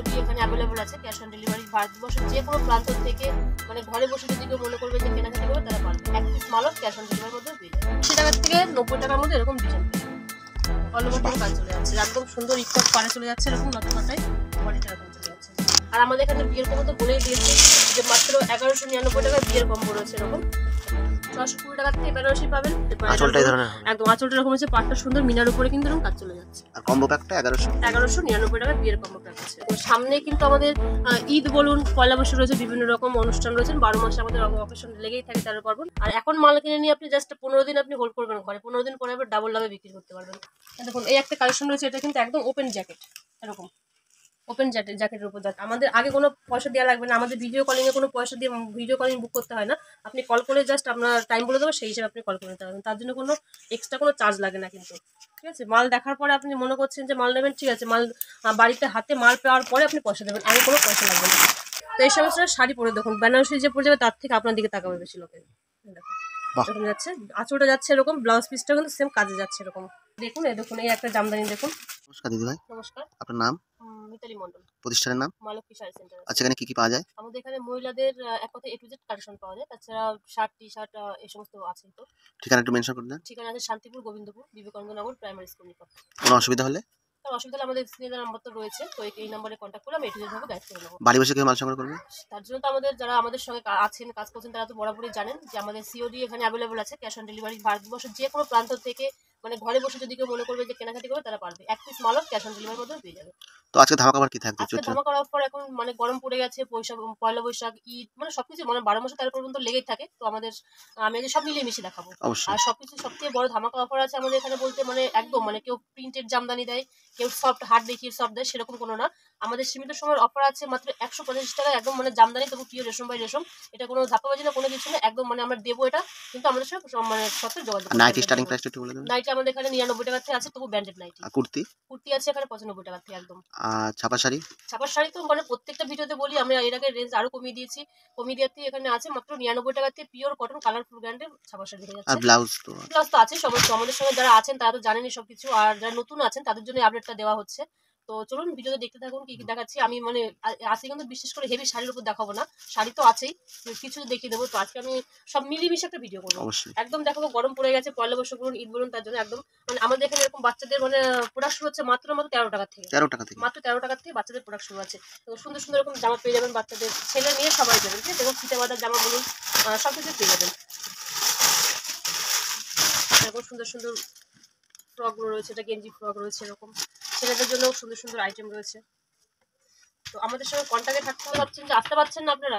COD এখানে available আছে, cash on delivery. ভারতবর্ষের যে কোনো প্রান্ত থেকে মানে ঘরে বসে যদি কেউ মনে করবে যে কেনাকাটা করবে তারা পারবে। এক পিস মালও ক্যাশ অন ডেলিভারির মধ্যে পেয়ে যাবে। 80 টাকা থেকে 90 টাকার মধ্যে এরকম ডিজাইন পেয়ে যাবে। অল ওভার কাজ চলে যাচ্ছে, একদম সুন্দর ইকট পারে চলে যাচ্ছে, এরকম লটকাটায় বডিটা এরকম চলে যাচ্ছে। আর আমাদের এখানে বিয়ের কম্বো তো বলেই দিয়েছি যে মাত্র 1199 টাকায় বিয়ের কম্বো রয়েছে। এরকম 620 টাকা থেকে বেনারসি পাবেন। একদম আঁচলটা এরকম হচ্ছে, পাটটা সুন্দর মিনার উপরে কিন্তু এরকম কাজ চলে যাচ্ছে। আর কম্বো প্যাকটা 1199 টাকা বিয়ের কম্বো প্যাক আছে। তো সামনে কিন্তু আমাদের ঈদ বলুন, পয়লা বৈশাখ রয়েছে, বিভিন্ন রকম অনুষ্ঠান রয়েছে, 12 মাসে আমাদের অকেশন লেগেই থাকে তেরো পার্বণ। আর এখন মাল কিনে নিয়ে আপনি জাস্ট 15 দিন আপনি হোল্ড করবেন ঘরে, 15 দিন পরে আবার ডাবল লাভে বিক্রি করতে পারবেন। দেখুন এই একটা কালেকশন রয়েছে, এটা কিন্তু একদম ওপেন জ্যাকেট, এরকম ওপেন জ্যাকেটের উপর যাচ্ছে। আমাদের আগে কোনো পয়সা দেওয়া লাগবে না, আমাদের ভিডিও কলিংয়ে কোনো পয়সা দিয়ে ভিডিও কলিং বুক করতে হয় না। আপনি কল করে জাস্ট আপনার টাইম বলে দেবো, সেই হিসেবে আপনি কল করে নিতে পারবেন, তার জন্য কোনো এক্সট্রা কোনো চার্জ লাগে না কিন্তু। ঠিক আছে, মাল দেখার পরে আপনি মনে করছেন যে মাল নেবেন, ঠিক আছে, মাল বাড়িতে হাতে মাল পাওয়ার পরে আপনি পয়সা দেবেন, আগে কোনো পয়সা লাগবে না। তো এই সমস্ত শাড়ি পরে দেখুন, বেনারসি যে পরে যাবে তার থেকে আপনার দিকে তাকাবে বেশি লোকে। দেখুন যাচ্ছে, আঁচলটা যাচ্ছে এরকম, ব্লাউজ পিসটা কিন্তু সেম কাজে যাচ্ছে এরকম। দেখুন দেখুন এই একটা জামদানি দেখুন। নমস্কার দিদি ভাই। নমস্কার। আপনার নাম? মিতালি মণ্ডল। প্রতিষ্ঠানের নাম? মা লক্ষ্মী শাড়ি সেন্টার। আচ্ছা, এখানে কি কি পাওয়া যায়? আমাদের এখানে মহিলাদের এক কথায় A to Z কালেকশন পাওয়া যায়, তাছাড়া শার্ট টি শার্ট এই সমস্ত আছে। তো ঠিকানা একটু মেনশন করে দেন। ঠিকানা আছে শান্তিপুর, গোবিন্দপুর, বিবেকানন্দ নগর প্রাইমারি স্কুল নিকট। কোনো অসুবিধা হলে? তার অসুবিধা হলে আমাদের স্ক্রিনের নাম্বার তো রয়েছে, তো এই নাম্বারে কন্ট্যাক্ট করে আমি A to Z ভাবে গাইড করে নেবো। বাড়ি বসে কেউ মাল সংগ্রহ করবে? তার জন্য তো আমাদের যারা আমাদের সঙ্গে আছেন, কাজ করছেন, তারা তো বরাবরই জানেন যে আমাদের সিওডি এখানে অ্যাভেলেবল আছে, ক্যাশ অন ডেলিভারি। ভারতবর্ষের যে কোনো প্রান্ত থেকে মানে ঘরে বসে যদি কেউ মনে করবে যে কেনাকাটি করবে তারা পারবে। এক পিস মালও ক্যাশ অন ডেলিভারির মধ্যে পেয়ে যাবে। তো আজকে ধামাকা অফার কি থাকবে? আজকে ধামাকা অফার এখন মানে গরম পড়ে গেছে, পয়লা বৈশাখ, ঈদ, মানে সবকিছু মানে 12 মাসে 13 পর্যন্ত লেগেই থাকে। তো আমাদের আমি আজ সব মিলিয়ে মিশিয়ে দেখাবো। আর সবকিছু সবথেকে বড় ধামাকা অফার আছে আমাদের এখানে বলতে, মানে একদম মানে কেউ প্রিন্টেড জামদানি দেয়, কেউ সফট হার্ড দেখিয়ে সফট দেয়, সেরকম কোনো না। আমাদের সীমিত সময়ের অফার আছে মাত্র 185 টাকা, একদম মানে জামদানি, তবু পিওর রেশম বাই রেশম। এটা কোনো ধাপ্পাবাজি না, কোনো কিছু না, একদম মানে আমরা দেবো এটা, কিন্তু আমাদের সাথে মানে সত্যি যোগাযোগ। নাইটি স্টার্টিং প্রাইসটা একটু বলে দেন। নাইটি আমাদের এখানে 99 টাকা থেকে আছে, তবু ব্র্যান্ডেড নাইটি। আর কুর্তি? কুর্তি আছে এখানে 95 টাকা থেকে একদম। আর ছাপা শাড়ি? ছাপার শাড়ি তো মানে প্রত্যেকটা ভিডিওতে বলি, আমরা এর আগে রেঞ্জ আরো কমিয়ে দিয়েছি, কমিয়ে দিয়ে এখানে আছে মাত্র 99 টাকা থেকে পিওর কটন কালারফুল ব্র্যান্ডের ছাপার শাড়ি হয়ে যাচ্ছে। আর ব্লাউজ তো আছে সমস্ত। আমাদের সঙ্গে যারা আছেন তারা তো জানেনই সবকিছু, আর যারা নতুন আছেন তাদের জন্য আপডেটটা দেওয়া হচ্ছে। তো চলুন ভিডিওতে দেখতে থাকুন কি কি দেখাচ্ছি। আমি মানে আজকে কিন্তু বিশেষ করে হেভি শাড়ির উপর দেখাবো না, শাড়ি তো আছেই, কিছু দেখিয়ে দেবো। তো আজকে আমি সব মিলিয়ে মিশে একটা ভিডিও করবো, একদম দেখাবো। গরম পড়ে গেছে, পয়লা বৈশাখ বলুন, ঈদ বলুন, তার জন্য একদম মানে আমাদের এখানে এরকম বাচ্চাদের মানে প্রোডাক্ট শুরু হচ্ছে মাত্র 13 টাকা থেকে। 13 টাকা থেকে? মাত্র 13 টাকা থেকে বাচ্চাদের প্রোডাক্ট শুরু আছে। তো সুন্দর সুন্দর এরকম জামা পেয়ে যাবেন, বাচ্চাদের, ছেলে মেয়ে সবাই যাবেন। ঠিক আছে, এবং ফিতে বাঁধার জামা বলুন, সব কিছু পেয়ে যাবেন। এরকম সুন্দর সুন্দর ফ্রকগুলো রয়েছে, এটা গেঞ্জি ফ্রক রয়েছে, এরকম ছেলেদের জন্য সুন্দর সুন্দর আইটেম রয়েছে। তো আমাদের সঙ্গে কন্ট্যাক্টে থাকতে পারছেন, যে আসতে পারছেন না আপনারা,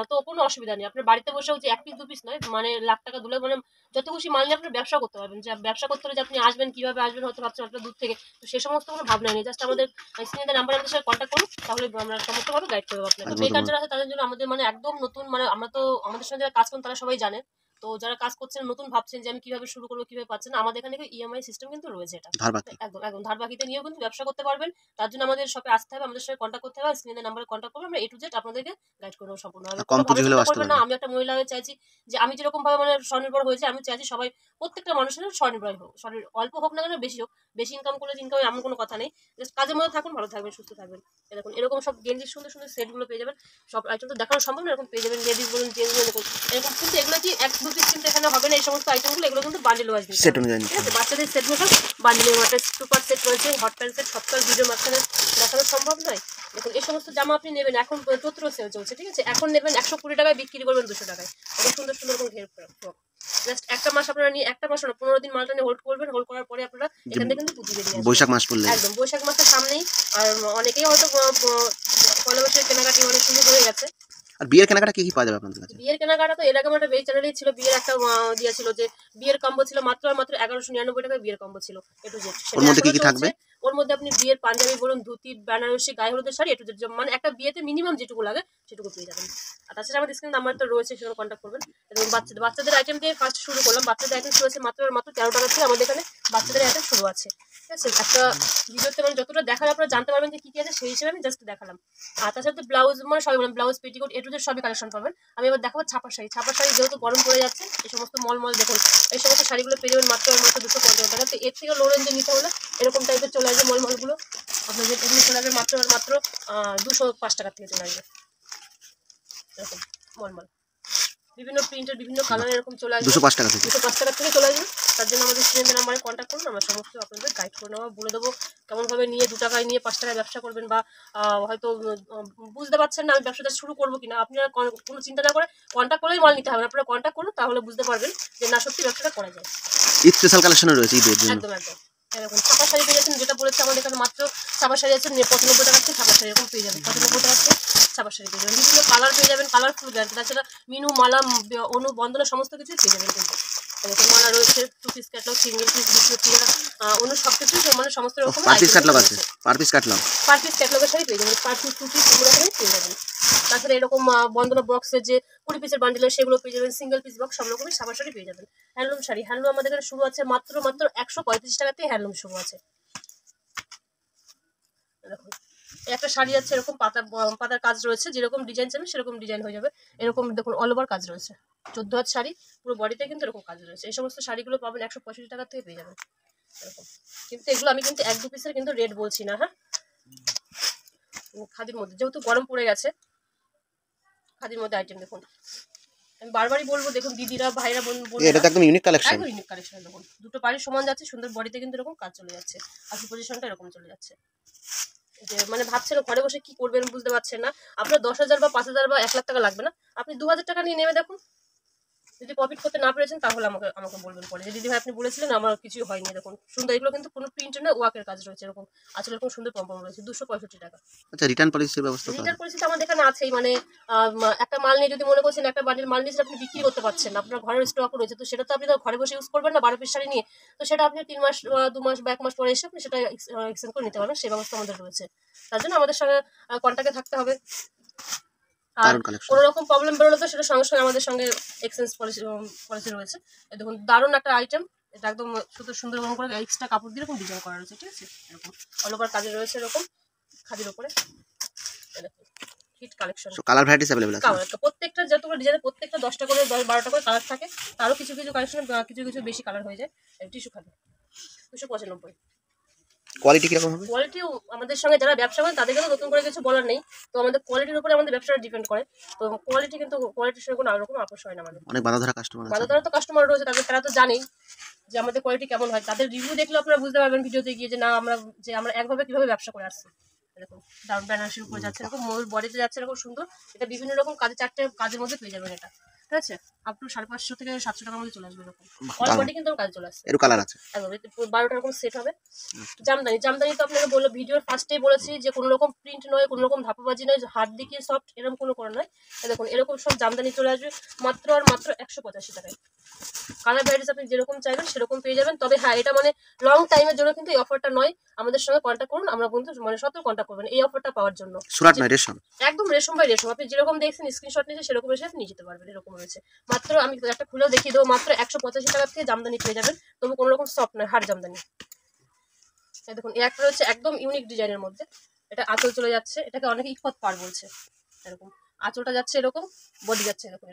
তো কোনো অসুবিধা নেই। আপনার বাড়িতে বসেও যে এক পিস দু পিস নয়, মানে লাখ টাকা দুলে মানে যত খুশি মাল নিয়ে আপনার ব্যবসা করতে পারবেন। যে ব্যবসা করতে হলে যে আপনি আসবেন, কিভাবে আসবেন হয়তো ভাবছেন আপনার দূর থেকে, তো সে সমস্ত কোনো ভাবনা নেই। জাস্ট আমাদের স্ক্রিনের নাম্বারে আমাদের সাথে কন্ট্যাক্ট করুন, তাহলে আমরা সমস্তভাবে গাইড করবো আপনাকে। বেকার যারা আছে তাদের জন্য আমাদের মানে একদম নতুন, মানে আমরা তো আমাদের সঙ্গে যারা কাজ করেন তারা সবাই জানেন। তো যারা কাজ করছেন নতুন ভাবছেন যে আমি কিভাবে শুরু করবো, কিভাবে পাচ্ছেন, আমাদের এখানে ইএমআই সিস্টেম কিন্তু রয়েছে, এটা একদম একদম ধার বাকিতে নিয়েও কিন্তু ব্যবসা করতে পারবেন। তার জন্য আমাদের শপে আসতে হবে, আমাদের সাথে কন্ট্যাক্ট করতে হবে, স্ক্রিনের নাম্বারে কন্ট্যাক্ট করবো, আমরা A to Z আপনাদেরকে গাইড করবো সম্পূর্ণভাবে। না, আমি একটা মহিলা হয়ে চাইছি যে আমি যেরকম ভাবে মানে স্বনির্ভর হয়েছে, আমি চাইছি সবাই প্রত্যেকটা মানুষের স্বনির্ভর হোক, অল্প হোক না কেন, বেশি হোক, বেশি ইনকাম করলে ইনকাম এমন কোনো কথা নেই। জাস্ট কাজের মধ্যে থাকুন, ভালো থাকবেন, সুস্থ থাকবেন। দেখুন এরকম সব গেঞ্জির সুন্দর সুন্দর সেটগুলো পেয়ে যাবেন, সব আইটেম তো দেখানো সম্ভব না, এরকম পেয়ে যাবেন। লেডিস বলুন, জেন্টস বলুন, এরকম কিন্তু এগুলো কি এক দু পিস কিন্তু এখানে হবে না, এই সমস্ত আইটেমগুলো এগুলো কিন্তু বান্ডিল ওয়াইজ নিতে হবে। ঠিক আছে, বাচ্চাদের সেটগুলো সব বান্ডিলের মধ্যে সুপার সেট রয়েছে, হট প্যান্ট সেট, সবটার ভিডিও মাঝখানে দেখানো সম্ভব নয়। দেখুন এই সমস্ত জামা আপনি নেবেন, এখন চৈত্র সেল চলছে, ঠিক আছে, এখন নেবেন 120 টাকায়, বিক্রি করবেন 200 টাকায়। এরকম সুন্দর সুন্দর করে ঘের ফ্রক। জাস্ট একটা মাস আপনারা নিয়ে, একটা মাস না 15 দিন মালটা নিয়ে হোল্ড করবেন, হোল্ড করার পরে আপনারা এখান থেকে কিন্তু পুঁজি বেরিয়ে আসবে। বৈশাখ মাস পড়লে একদম বৈশাখ মাসের সামনেই, আর অনেকেই হয়তো পয়লা বৈশাখের কেনাকাটি অনেক সুযোগ হয়ে গেছে। আর বিয়ের কেনাকাটা কি কি পাওয়া যাবে আপনাদের কাছে? বিয়ের কেনাকাটা তো এর আগে একটা বেজ চ্যানেলেই ছিল, বিয়ের একটা দিয়েছিল যে বিয়ের কম্বো ছিল মাত্র 1199 টাকায় বিয়ের কম্বো ছিল A to Z। ওর মধ্যে কি কি থাকবে? ওর মধ্যে আপনি বিয়ের পাঞ্জাবি বলুন, ধুতি, বেনারসি, গায়ে হলুদের শাড়ি A to Z, মানে একটা বিয়েতে মিনিমাম যেটুকু লাগে সেটুকু পেয়ে যাবেন। আর তাছাড়া আমাদের স্ক্রিন নাম্বার তো রয়েছে, সেখানে কন্ট্যাক্ট করবেন। এবং বাচ্চাদের আইটেম দিয়ে ফার্স্ট শুরু করলাম। বাচ্চাদের আইটেম শুরু আছে মাত্র 13 টাকা থেকে, আমাদের এখানে বাচ্চাদের আইটেম শুরু আছে। ঠিক আছে, একটা ভিডিওতে মানে যতটা দেখালে আপনারা জানতে পারবেন যে কি কি আছে, সেই হিসেবে আমি জাস্ট দেখালাম। আর তাছাড়া ব্লাউজ মানে সবই, মানে blouse, petticoat A to Z সবই কালেকশন পাবেন। আমি এবার দেখাবো ছাপার শাড়ি। ছাপার শাড়ি যেহেতু গরম পড়ে যাচ্ছে, এই সমস্ত মল দেখুন, এই সমস্ত শাড়িগুলো পেয়ে যাবেন মাত্র 250 টাকা। তো এর থেকে লো রেঞ্জে নিতে হলে এরকম টাইপের চলে আসবে মলগুলো, আপনাদের এখানে চলে আসবে মাত্র 205 টাকা থেকে চলে আসবে এরকম মলমল বিভিন্ন প্রিন্টের বিভিন্ন কালার এরকম চলে আসবে 205 টাকা থেকে 205 টাকা থেকে চলে আসবে। তার জন্য আমাদের স্ক্রিনের নাম্বারে কন্ট্যাক্ট করুন, আমরা সমস্ত আপনাদের গাইড করে নেওয়া বলে দেবো কেমনভাবে নিয়ে 2 টাকায় নিয়ে 5 টাকায় ব্যবসা করবেন, বা হয়তো বুঝতে পারছেন না আমি ব্যবসাটা শুরু করবো কিনা, আপনারা কোনো চিন্তা না করে কন্ট্যাক্ট করলেই মাল নিতে হবে, আপনারা কন্ট্যাক্ট করুন তাহলে বুঝতে পারবেন যে না সত্যি ব্যবসাটা করা যায়। ঈদ স্পেশাল কালেকশনও রয়েছে ঈদের জন্য। একদম একদম এরকম ছাপা শাড়ি পেয়ে যাচ্ছেন, যেটা বলেছে আমাদের এখানে মাত্র ছাপা শাড়ি আছে 95 টাকা থেকে ছাপা শাড়ি এরকম পেয়ে যাবেন, 95 টাকা থেকে ছাপা শাড়ি পেয়ে যাবেন, বিভিন্ন কালার পেয়ে যাবেন, কালারফুল গ্যারান্টি, তাছাড়া মিনু মালা অনু বন্দনা সমস্ত কিছুই পেয়ে যাবেন কিন্তু এরকম মালা রয়েছে, 2 পিস ক্যাটলগ, সিঙ্গেল পিস, দুটো পিস অনু সব কিছুই মানে সমস্ত রকম পার পিস ক্যাটলগ আছে, পার পিস ক্যাটলগ ক্যাটলগের শাড়ি পেয়ে যাবেন, পার পিস 2 পিস এগুলো পেয়ে যাবেন। তাছাড়া এরকম বন্দনা বক্সের যে 20 পিসের বান্ডিলের সেগুলো পেয়ে যাবেন, সিঙ্গেল পিস বক্স সব রকমই ছাপা শাড়ি পেয়ে যাবেন। হ্যান্ডলুম শাড়ি, হ্যান্ডলুম আমাদের এখানে শুরু আছে মাত্র 135 টাকা থেকে হ্যান্ডলুম শুরু আছে। দেখুন একটা শাড়ি আছে এরকম পাতার কাজ রয়েছে, যেরকম ডিজাইন চাইবে সেরকম ডিজাইন হয়ে যাবে, এরকম দেখুন অল ওভার কাজ রয়েছে, 14 হাত শাড়ি পুরো বডিতে কিন্তু এরকম কাজ রয়েছে। এই সমস্ত শাড়িগুলো পাবেন 165 টাকা থেকে পেয়ে যাবেন এরকম। কিন্তু এগুলো আমি কিন্তু 1-2 পিসের কিন্তু রেট বলছি না, হ্যাঁ খাদির মধ্যে যেহেতু গরম পড়ে গেছে, খাদির মধ্যে আইটেম দেখুন আমি বারবারই বলবো, দেখুন দিদিরা ভাইরা এটা তো একদম ইউনিক কালেকশন, একদম ইউনিক কালেকশন। দেখুন দুটো পাড়ি সমান যাচ্ছে, সুন্দর বডিতে কিন্তু এরকম কাজ চলে যাচ্ছে, আসল পজিশনটা এরকম চলে যাচ্ছে, যে মানে ভাবছেন ঘরে বসে কি করবেন বুঝতে পারছেন না, আপনার 10,000 বা 5,000 বা 1 লাখ টাকা লাগবে না, আপনি 2,000 টাকা নিয়ে নেমে দেখুন, যদি প্রফিট করতে না পেরেছেন তাহলে আমাকে বলবেন পরে যে দিদি ভাই আপনি বলেছিলেন আমার কিছুই হয়নি। দেখুন সুন্দর, এগুলো কিন্তু কোনো প্রিন্ট না, ওয়ার্কের কাজ রয়েছে এরকম, আসলে এরকম সুন্দর পম্পম রয়েছে 265 টাকা। আচ্ছা রিটার্ন পলিসির ব্যবস্থা রিটার্ন পলিসি আমাদের এখানে আছেই, মানে একটা মাল নিয়ে যদি মনে করছেন একটা বান্ডিল মাল নিয়ে আপনি বিক্রি করতে পারছেন না, আপনার ঘরের স্টক রয়েছে, তো সেটা তো আপনি তো ঘরে বসে ইউজ করবেন না 12 পিস শাড়ি নিয়ে, তো সেটা আপনি 3 মাস 2 মাস বা 1 মাস পরে এসে আপনি সেটা এক্সচেঞ্জ করে নিতে পারবেন, সেই ব্যবস্থা আমাদের রয়েছে। তার জন্য আমাদের সঙ্গে কন্ট্যাক্টে থাকতে হবে, আর কোনো রকম প্রবলেম বেরোলে তো সেটা সঙ্গে সঙ্গে আমাদের সঙ্গে এক্সচেঞ্জ পলিসি রয়েছে। দেখুন দারুণ একটা আইটেম, এটা একদম সুন্দর করে এক্সট্রা কাপড় দিয়ে এরকম ডিজাইন করা রয়েছে, ঠিক আছে এরকম অল ওভার কাজে রয়েছে এরকম খাদির উপরে, hit collection, colour varieties available আছে, প্রত্যেকটা যতগুলো ডিজাইনের প্রত্যেকটা 10টা করে 12টা করে কালার থাকে, তারও কিছু কালেকশন কিছু বেশি কালার হয়ে যায়। টিস্যু খাদি 295। কোয়ালিটি কি রকম হবে? কোয়ালিটি আমাদের সঙ্গে যারা ব্যবসা করেন তাদের কিন্তু নতুন করে কিছু বলার নেই, তো আমাদের কোয়ালিটির উপরে আমাদের ব্যবসাটা ডিপেন্ড করে, তো কোয়ালিটি কিন্তু কোয়ালিটির সঙ্গে কোনো রকম আপোষ হয় না আমাদের। অনেক বাঁধাধরা কাস্টমার আছে, বাঁধাধরা তো কাস্টমার রয়েছে, তারা তো জানেই যে আমাদের কোয়ালিটি কেমন হয়, তাদের রিভিউ দেখলে আপনারা বুঝতে পারবেন ভিডিওতে গিয়ে যে না আমরা একভাবে কিভাবে ব্যবসা করে আসছি। এরকম দারুণ বেনারসির উপরে যাচ্ছে, এরকম ময়ূর বডিতে যাচ্ছে এরকম সুন্দর, এটা বিভিন্ন রকম কাজে 4টে কাজের মধ্যে পেয়ে যাবেন, এটা ঠিক আছে আপ টু 550 থেকে 700 টাকার মধ্যে চলে আসবে এরকম, অল বডি কিন্তু কাজ চলে আসছে, এর কালার আছে একদম 12টা এরকম সেট হবে। জামদানি তো আপনাকে বললো ভিডিওর ফার্স্টেই বলেছি যে কোনো রকম প্রিন্ট নয়, কোনো রকম ধাপাবাজি নয়, হাত দেখিয়ে সফট এরকম কোনো নয়, দেখুন এরকম সব জামদানি চলে আসবে মাত্র 185 টাকায়। কালার ভ্যারাইটিস আপনি যেরকম চাইবেন সেরকম পেয়ে যাবেন, তবে হ্যাঁ এটা মানে লং টাইমের জন্য কিন্তু এই অফারটা নয়, আমাদের সঙ্গে কন্ট্যাক্ট করুন, আমরা বন্ধু মানে সত্য কন্ট্যাক্ট করবেন এই অফারটা পাওয়ার জন্য। সুরাট নয় রেশম, একদম রেশম বাই রেশম, আপনি যেরকম দেখছেন স্ক্রিনশট নিয়েছে সেরকম এসে আপনি নিয়ে যেতে পারবেন, এরকম রয়েছে। মাত্র আমি একটা খুলেও দেখিয়ে দেবো, মাত্র 185 টাকা থেকে জামদানি পেয়ে যাবেন, তবু কোনো রকম সফট নয়, হাড় জামদানি। দেখুন এই একটা রয়েছে একদম ইউনিক ডিজাইনের মধ্যে, এটা আঁচল চলে যাচ্ছে, এটাকে অনেকে ইকত পার বলছে, এরকম আঁচলটা যাচ্ছে এরকম, বডি যাচ্ছে এরকম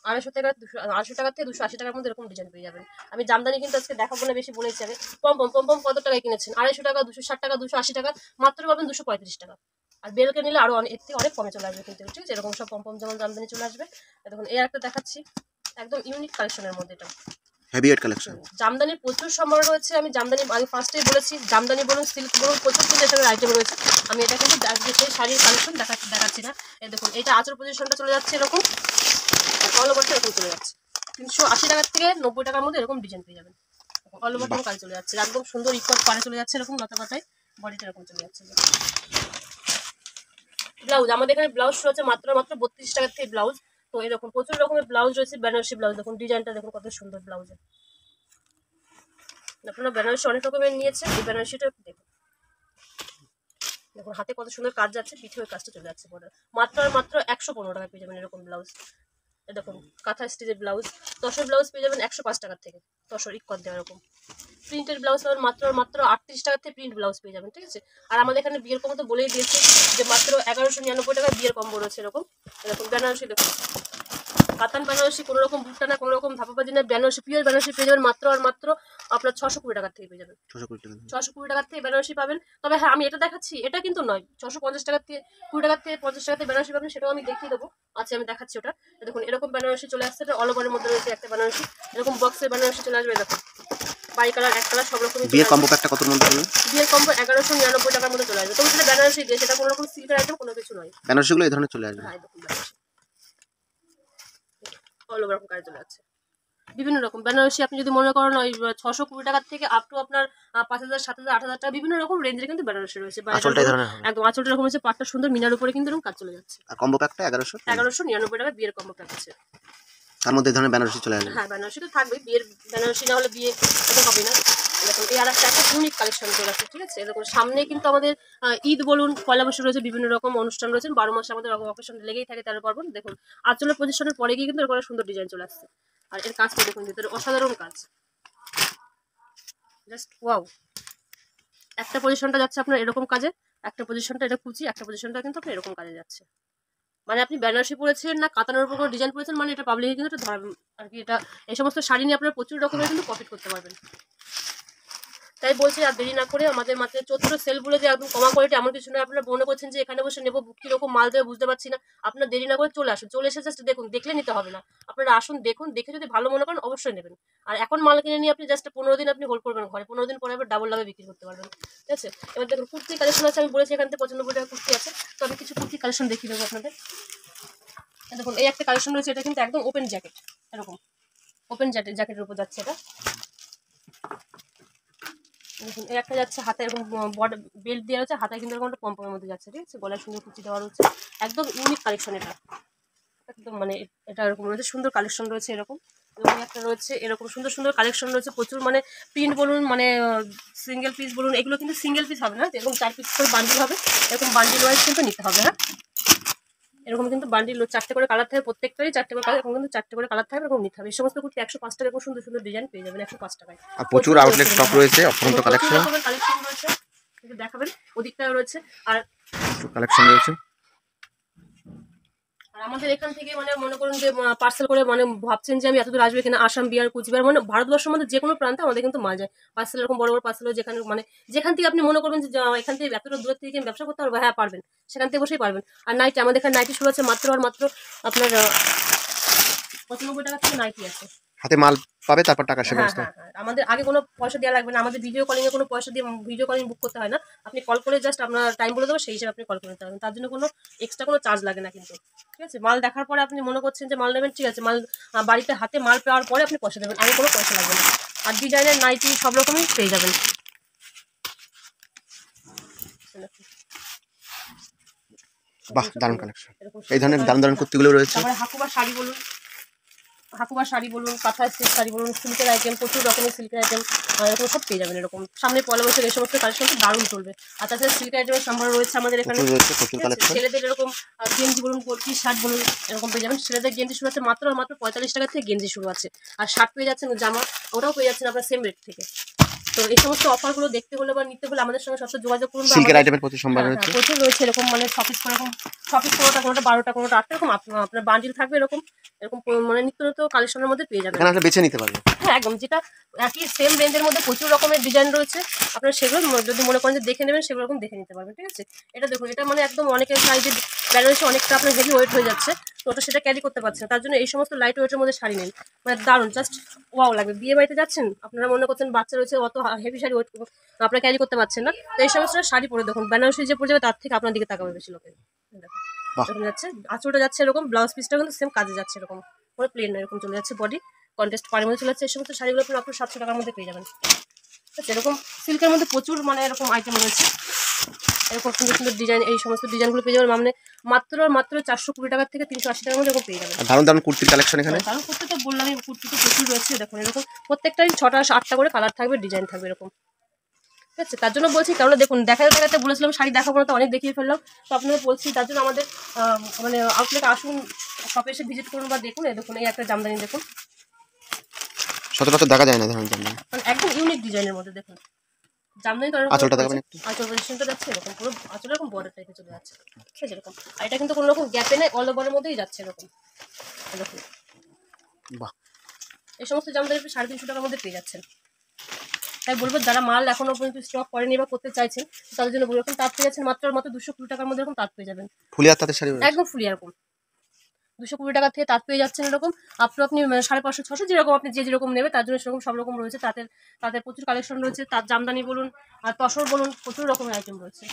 250 টাকা থেকে 280 টাকার মধ্যে এরকম ডিজাইন পেয়ে যাবেন। আমি জামদানি কিন্তু আজকে দেখাবো না, বেশি বলেছি আমি। পম কত টাকায় কিনেছেন? 250 টাকা, 260 টাকা, 280 টাকা, মাত্র পাবেন 235 টাকা। আর বেলকে নিলে আরো এর থেকে অনেক কমে চলে আসবে কিন্তু, ঠিক আছে এরকম সব পম যেমন জামদানি চলে আসবে। দেখুন এই একটা দেখাচ্ছি একদম ইউনিক কালেকশনের মধ্যে, এটা হেভি ওয়েট কালেকশন, জামদানির প্রচুর সম্ভার রয়েছে। আমি জামদানি আমি ফার্স্টেই বলেছি, জামদানি বলুন সিল্ক বলুন প্রচুর কিন্তু এখানে আইটেম রয়েছে। আমি এটা কিন্তু সেই শাড়ির কালেকশন দেখাচ্ছি না। এই দেখুন এটা আঁচল পজিশনটা চলে যাচ্ছে এরকম, অল ওভারটা এরকম চলে যাচ্ছে 380 টাকা থেকে 90 টাকার মধ্যে এরকম ডিজাইন পেয়ে যাবেন। অল ওভারটা কাজ চলে যাচ্ছে একদম সুন্দর, ইকট পারে চলে যাচ্ছে এরকম লতা পাতায়, বডিটা এরকম চলে যাচ্ছে। ব্লাউজ আমাদের এখানে ব্লাউজ রয়েছে মাত্র 32 টাকা থেকে ব্লাউজ, তো এরকম প্রচুর রকমের ব্লাউজ রয়েছে। বেনারসি ব্লাউজ দেখুন, ডিজাইনটা দেখুন কত সুন্দর ব্লাউজের, আপনারা বেনারসি অনেক রকমের নিয়েছে, এই বেনারসিটা দেখুন, দেখুন হাতে কত সুন্দর কাজ যাচ্ছে, পিঠে ওই কাজটা চলে যাচ্ছে বর্ডার, মাত্র 115 টাকা পেয়ে যাবেন এরকম ব্লাউজ। দেখুন কাঁথা স্টিচের ব্লাউজ, তসর ব্লাউজ পেয়ে যাবেন 105 টাকার থেকে, তসর ইকট দেওয়া এরকম। প্রিন্টের ব্লাউজ পাবেন মাত্র 38 টাকা থেকে প্রিন্ট ব্লাউজ পেয়ে যাবেন, ঠিক আছে। আর আমাদের এখানে বিয়ের কম্বো তো বলেই দিয়েছি যে মাত্র 1199 টাকা বিয়ের কম্বো রয়েছে এরকম। দেখুন বেনারসি দেখুন কাতান বেনারসি, কোনো রকম ভুট্টা না, কোনো রকম ধাপাবাজি না, বেনারসি পিওর বেনারসি পেয়ে যাবেন মাত্র আর মাত্র আপনার 620 টাকার থেকে পেয়ে যাবেন। 620 টাকা। 620 টাকার থেকে বেনারসি পাবেন। তবে হ্যাঁ, আমি এটা দেখাচ্ছি, এটা কিন্তু নয় 650 টাকার থেকে 20 টাকার থেকে 50 টাকাতে বেনারসি পাবেন, সেটাও আমি দেখিয়ে দেবো। আচ্ছা, আমি দেখাচ্ছি ওটা। দেখুন এরকম বেনারসি চলে আসছে, এটা অল ওভারের মধ্যে রয়েছে একটা বেনারসি, এরকম বক্সের বেনারসি চলে আসবে। দেখুন বাই কালার, এক কালার, সব রকমই বিয়ের কম্বো প্যাকটা কত মধ্যে পড়বে? বিয়ের কম্বো 1199 টাকার মধ্যে চলে আসবে। তবে সেটা বেনারসি দিয়ে, সেটা কোনো রকম সিল্কের আইটেম কোনো কিছু নয়। বেনারসিগুলো এই ধরনের চলে আসবে। হ্যাঁ, দেখুন বেনারসি অল ওভার কাজ চলে যাচ্ছে। বিভিন্ন রকম বেনারসি আপনি যদি মনে করেন ওই 620 টাকার থেকে আপ টু আপনার 5000, 7000, 8000 টাকা বিভিন্ন রকম রেঞ্জের কিন্তু বেনারসি রয়েছে। আঁচলটা এই ধরনের হবে। একদম আঁচলটা এরকম হচ্ছে, পাটটা সুন্দর, মিনার উপরে কিন্তু এরকম কাজ চলে যাচ্ছে। আর কম্বো প্যাকটা 1199 টাকা বিয়ের কম্বো প্যাক আছে। তার মধ্যে এই ধরনের বেনারসি চলে আসবে। হ্যাঁ, বেনারসি তো থাকবে, বিয়ের বেনারসি না হলে বিয়ে এটা হবে না। দেখুন এই আরেকটা একটা ইউনিক কালেকশন চলে আসছে, ঠিক আছে। দেখুন সামনে কিন্তু আমাদের ঈদ বলুন, পয়লা বৈশাখ রয়েছে, বিভিন্ন রকম অনুষ্ঠান রয়েছে, 12 মাসে আমাদের অকেশন লেগেই থাকে 13 পার্বণ। দেখুন আঁচলের পজিশনের পরে গিয়ে কিন্তু এরকম সুন্দর ডিজাইন চলে আসছে। আর এর কাজটা দেখুন, ভিতরে অসাধারণ কাজ, জাস্ট ওয়াও। একটা পজিশনটা যাচ্ছে আপনার এরকম কাজে, একটা পজিশনটা এটা কুচি, একটা পজিশনটা কিন্তু আপনার এরকম কাজে যাচ্ছে। মানে আপনি বেনারসি পরেছেন না কাতানের উপর কোনো ডিজাইন পরেছেন, মানে এটা পাবলিকে কিন্তু এটা ধরবেন আর কি। এটা এই সমস্ত শাড়ি নিয়ে আপনারা প্রচুর রকমের কিন্তু প্রফিট করতে পারবেন। তাই বলছি আর দেরি না করে আমাদের মাত্র 14 সেলগুলো যে একদম কমা কোয়ালিটি এমন কিছু নয়। আপনারা মনে করছেন যে এখানে বসে নেবো, কিরকম মাল দেবে বুঝতে পারছি না, আপনার দেরি না করে চলে আসুন। চলে এসে জাস্ট দেখুন, দেখলে নিতে হবে না, আপনারা আসুন, দেখুন, দেখে যদি ভালো মনে করেন অবশ্যই নেবেন। আর এখন মাল কিনে নিয়ে আপনি জাস্ট 15 দিন আপনি হোল্ড করবেন ঘরে, 15 দিন পরে আবার ডাবল লাভে বিক্রি করতে পারবেন, ঠিক আছে। এবার দেখুন কুর্তি কালেকশন আছে, আমি বলেছি এখান থেকে 95 টাকা কুর্তি আছে, তো আমি কিছু কুর্তি কালেকশন দেখিয়ে দেবো আপনাদের। দেখুন এই একটা কালেকশন রয়েছে, এটা কিন্তু একদম ওপেন জ্যাকেট, এরকম ওপেন জ্যাকেটের উপর যাচ্ছে এটা। দেখুন এই একটা যাচ্ছে হাতে এরকম বর্ডার বেল্ট দেওয়া আছে, হাতে কিন্তু এরকম একটা পম্পমের মধ্যে যাচ্ছে, ঠিক আছে। গলায় সুন্দর কুচি দেওয়া রয়েছে, একদম ইউনিক কালেকশন এটা, একদম মানে এটা এরকম রয়েছে, সুন্দর কালেকশন রয়েছে এরকম। এবং একটা রয়েছে এরকম সুন্দর সুন্দর কালেকশন রয়েছে প্রচুর, মানে প্রিন্ট বলুন, মানে সিঙ্গেল পিস বলুন, এগুলো কিন্তু সিঙ্গেল পিস হবে না, এরকম 4 পিস করে বান্ডিল হবে, এরকম বান্ডিল ওয়াইজ কিন্তু নিতে হবে। হ্যাঁ, এরকম কিন্তু বান্ডিল 4টে করে কালার থাকবে, প্রত্যেকটারই 4টে করে কালার, এরকম কিন্তু 4টে করে কালার থাকবে, এরকম নিতে হবে। এই সমস্ত কুর্তি 105 টাকা, এরকম সুন্দর সুন্দর ডিজাইন পেয়ে যাবেন 105 টাকায়। আর প্রচুর আউটলেট স্টক রয়েছে, অফুরন্ত কালেকশন রয়েছে, একটু দেখাবেন, ওদিকটাও রয়েছে। আর কালেকশন রয়েছে। আর আমাদের এখান থেকে মানে মনে করুন যে পার্সেল করে মানে ভাবছেন যে আমি এতদূর আসবে কিনা, আসাম, বিহার, কুচবিহার, মানে ভারতবর্ষের মধ্যে যে কোনো প্রান্তে আমাদের কিন্তু মাল যায় পার্সেল, এরকম বড় বড় পার্সেল, যেখানে মানে যেখান থেকে আপনি মনে করবেন যে এখান থেকে এতটা দূর থেকে আমি ব্যবসা করতে পারবো, হ্যাঁ পারবেন, সেখান থেকে বসেই পারবেন। আর নাইটি, আমাদের এখানে নাইটি শুরু আছে মাত্র আর মাত্র আপনার 95 টাকা থেকে নাইটি আছে। হাতে মাল পাবে, তারপর টাকা সে ব্যবস্থা। হ্যাঁ, আমাদের আগে কোনো পয়সা দেওয়া লাগবে না, আমাদের ভিডিও কলিং এ কোনো পয়সা দিয়ে ভিডিও কলিং বুক করতে হয় না। আপনি কল করে জাস্ট আপনার টাইম বলে দেবো, সেই হিসেবে আপনি কল করে নিতে পারবেন, তার জন্য কোনো এক্সট্রা কোনো চার্জ লাগে না কিন্তু, ঠিক আছে। মাল দেখার পরে আপনি মনে করছেন যে মাল নেবেন, ঠিক আছে, মাল বাড়িতে হাতে মাল পাওয়ার পরে আপনি পয়সা দেবেন, আগে কোনো পয়সা লাগবে না। আর ডিজাইনের নাইটি সব রকমই পেয়ে যাবেন। বাহ, দারুণ কালেকশন। এই ধরনের দারুণ দারুণ কুর্তিগুলো রয়েছে। তারপরে হাকুবা শাড়ি বলুন, কাঁথা সিল্ক শাড়ি বলুন, সিল্কের আইটেম, প্রচুর রকমের সিল্কের আইটেম এরকম সব পেয়ে যাবেন এরকম। সামনে পয়লা বৈশাখ এই সমস্ত কালেকশন দারুণ চলবে। আর তাছাড়া সিল্ক আইটেমের সম্ভার রয়েছে আমাদের এখানে, প্রচুর কালেকশন। ছেলেদের এরকম গেঞ্জি বলুন, টি শার্ট বলুন, এরকম পেয়ে যাবেন। ছেলেদের গেঞ্জি শুরু আছে মাত্র 45 টাকা থেকে গেঞ্জি শুরু আছে। আর শার্ট পেয়ে যাচ্ছেন, জামা ওটাও পেয়ে যাচ্ছেন আপনার সেম রেট থেকে। তো এই সমস্ত অফারগুলো দেখতে হলে বা নিতে হলে আমাদের সঙ্গে সবসময় যোগাযোগ করুন। সিল্কের আইটেমের প্রচুর সম্ভার রয়েছে, প্রচুর রয়েছে এরকম, মানে শপিস করে এরকম শপিস, কোনোটা 12টা, কোনোটা 8টা, এরকম আপনার বান্ডিল থাকবে এরকম এরকম মানে নিত্য নতুন কালেকশনের মধ্যে পেয়ে যাবেন। এখানে আসলে বেছে নিতে পারবে। হ্যাঁ, একদম, যেটা একই সেম রেঞ্জের মধ্যে প্রচুর রকমের ডিজাইন রয়েছে, আপনারা সেগুলো যদি মনে করেন যে দেখে নেবেন, সেগুলো এরকম দেখে নিতে পারবেন, ঠিক আছে। এটা দেখুন, এটা মানে একদম অনেকের সাইজের বেনারসি অনেকটা আপনার হেভি ওয়েট হয়ে যাচ্ছে, তো ওটা সেটা ক্যারি করতে পারছে না, তার জন্য এই সমস্ত লাইট ওয়েটের মধ্যে শাড়ি নেন, মানে দারুণ, জাস্ট ওয়াও লাগবে। বিয়ে বাড়িতে যাচ্ছেন, আপনারা মনে করছেন বাচ্চা রয়েছে, অত হেভি শাড়ি ওয়েট আপনারা ক্যারি করতে পারছেন না, তো এই সমস্ত শাড়ি পরে দেখুন, বেনারসি যে পরে যাবে তার থেকে আপনার দিকে তাকাবে বেশি লোকে। দেখুন যাচ্ছে, আঁচলটা যাচ্ছে এরকম, ব্লাউজ পিসটা কিন্তু সেম কাজে যাচ্ছে এরকম, পুরো প্লেন না, এরকম চলে যাচ্ছে বডি কন্ট্রাস্ট পাড়ের মধ্যে চলে যাচ্ছে। এই সমস্ত শাড়িগুলো আপনার 700 টাকার মধ্যে পেয়ে যাবেন, ঠিক আছে। এরকম সিল্কের মধ্যে প্রচুর মানে এরকম আইটেম রয়েছে, এরকম সুন্দর সুন্দর ডিজাইন, এই সমস্ত ডিজাইনগুলো পেয়ে যাবেন মানে মাত্র 420 টাকা থেকে 380 টাকার মধ্যে এরকম পেয়ে যাবেন। দারুণ দারুণ কুর্তির কালেকশন এখানে। দারুণ কুর্তি তো বললামই, কুর্তি তো প্রচুর রয়েছে। দেখুন এরকম প্রত্যেকটাই 6টা 8টা করে কালার থাকবে, ডিজাইন থাকবে এরকম, ঠিক আছে। তার জন্য বলছি, কারণ দেখুন দেখাতে বলেছিলাম শাড়ি দেখাবো না, তো অনেক দেখিয়ে ফেললাম, তো আপনাদের বলছি তার জন্য আমাদের মানে আউটলেট আসুন, শপে এসে ভিজিট করুন বা দেখুন। দেখুন এই একটা জামদানি দেখুন, সচরাচর দেখা যায় না ধরনের জামদানি, মানে একদম ইউনিক ডিজাইনের মধ্যে দেখুন জামদানি। তো আঁচলটা দেখবেন একটু, আঁচল পজিশনটা যাচ্ছে এরকম, পুরো আঁচল এরকম বর্ডার টাইপে চলে যাচ্ছে, ঠিক আছে এরকম। আর এটা কিন্তু কোনো রকম গ্যাপে নেই, অল ওভারের মধ্যেই যাচ্ছে এরকম, দেখুন বাহ, এই সমস্ত জামদানি আপনি 350 টাকার মধ্যে পেয়ে যাচ্ছেন। তাই বলবো যারা মাল এখনো পর্যন্ত স্টক করেনি বা করতে চাইছেন তাদের জন্য বলবো, এরকম তাঁত পেয়ে যাচ্ছেন মাত্র 220 টাকার মধ্যে, এরকম তাঁত পেয়ে যাবেন ফুলিয়া তাঁতের শাড়ি রয়েছে। একদম ফুলি এরকম 220 টাকা থেকে তাঁত পেয়ে যাচ্ছেন এরকম। আপনি 550-600 যেরকম আপনি যেরকম নেবে তার জন্য সেরকম সব রকম রয়েছে। তাঁতের প্রচুর কালেকশন রয়েছে, তাঁত জামদানি বলুন আর তসর বলুন, প্রচুর রকমের আইটেম রয়েছে।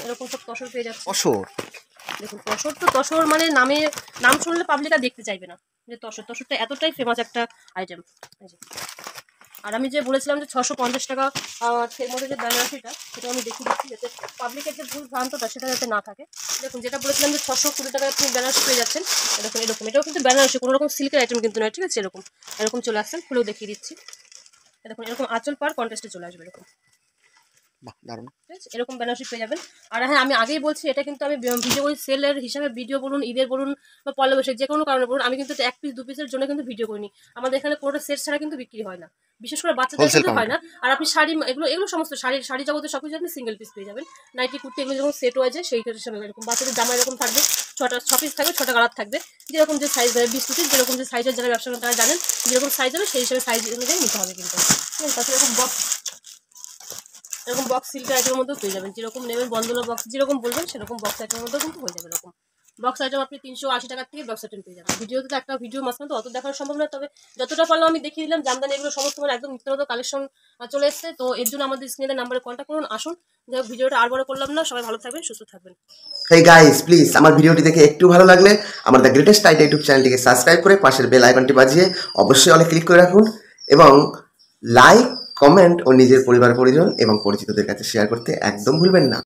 এরকম সব তসর পেয়ে যাচ্ছে। অসর দেখুন তসর মানে নাম শুনলে পাবলিক আর দেখতে চাইবে না, যে তসরটা এতটাই ফেমাস একটা আইটেম। আর আমি যে বলেছিলাম যে 650 টাকা এর মধ্যে যে বেনারসিটা, সেটা আমি দেখিয়ে দিচ্ছি যাতে পাবলিকের যে ভুল ভ্রান্তটা সেটা যাতে না থাকে। দেখুন যেটা বলেছিলাম যে 620 টাকায় আপনি বেনারসি পেয়ে যাচ্ছেন, এরকম এটাও কিন্তু বেনারসি, কোনো রকম সিল্কের আইটেম কিন্তু নয়, ঠিক আছে। এরকম চলে আসছেন, খুলেও দেখিয়ে দিচ্ছি। দেখুন এরকম আঁচল পার কন্ট্রাস্টে চলে আসবে এরকম, বাহ দারুণ। ঠিক আছে, এরকম বেনারসি পেয়ে যাবেন। আর হ্যাঁ, আমি আগেই বলছি এটা কিন্তু আমি ভিডিও করি সেলের হিসাবে, ভিডিও বলুন, ঈদের বলুন বা পয়লা বৈশাখ যে কোনো কারণে বলুন, আমি কিন্তু 1 পিস 2 পিসের জন্য কিন্তু ভিডিও করিনি। আমাদের এখানে কোনোটা সেট ছাড়া কিন্তু বিক্রি হয় না, বিশেষ করে বাচ্চাদের কিন্তু হয় না। আর আপনি শাড়ি এগুলো সমস্ত শাড়ি জগতের সব কিছু আপনি সিঙ্গেল পিস পেয়ে যাবেন। নাইটি কুর্তি এগুলো যখন সেট হয়ে যায় সেই হিসাবে এরকম বাচ্চাদের জামা এরকম থাকবে, 6 পিস থাকবে, 6টা কালার থাকবে, যেরকম যে সাইজ হবে 20 পিস, যেরকম যে সাইজের যারা ব্যবসা করেন তারা জানেন যেরকম সাইজ হবে সেই হিসাবে সাইজ অনুযায়ী নিতে হবে কিন্তু। তাছাড়া এরকম বক্স সিল্ক আইটেমের মধ্যেও পেয়ে যাবেন, যেরকম নেবেন বন্দনা বক্স যেরকম বলবেন সেরকম বক্স আইটেমের মধ্যেও কিন্তু হয়ে যাবে। এরকম বক্স আইটেম আপনি 380 টাকার থেকে বক্স আইটেম পেয়ে যাবেন। ভিডিওতে তো একটা ভিডিও মাঝখানে তো অত দেখানো সম্ভব নয়, তবে যতটা পারলাম আমি দেখিয়ে দিলাম। জামদানি এগুলো সমস্ত মানে একদম নিত্য নতুন কালেকশন চলে এসেছে, তো এর জন্য আমাদের স্ক্রিনের নাম্বারে কন্ট্যাক্ট করুন। আসুন, যাই হোক ভিডিওটা আর বড় করলাম না, সবাই ভালো থাকবেন, সুস্থ থাকবেন। হেই গাইস, প্লিজ আমার ভিডিওটি দেখে একটু ভালো লাগলে আমার দ্য গ্রেটেস্ট আইডিয়া ইউটিউব চ্যানেলটিকে সাবস্ক্রাইব করে পাশের বেল আইকনটি বাজিয়ে অবশ্যই অলে ক্লিক করে রাখুন এবং লাইক, কমেন্ট ও নিজের পরিবার পরিজন এবং পরিচিতদের কাছে শেয়ার করতে একদম ভুলবেন না।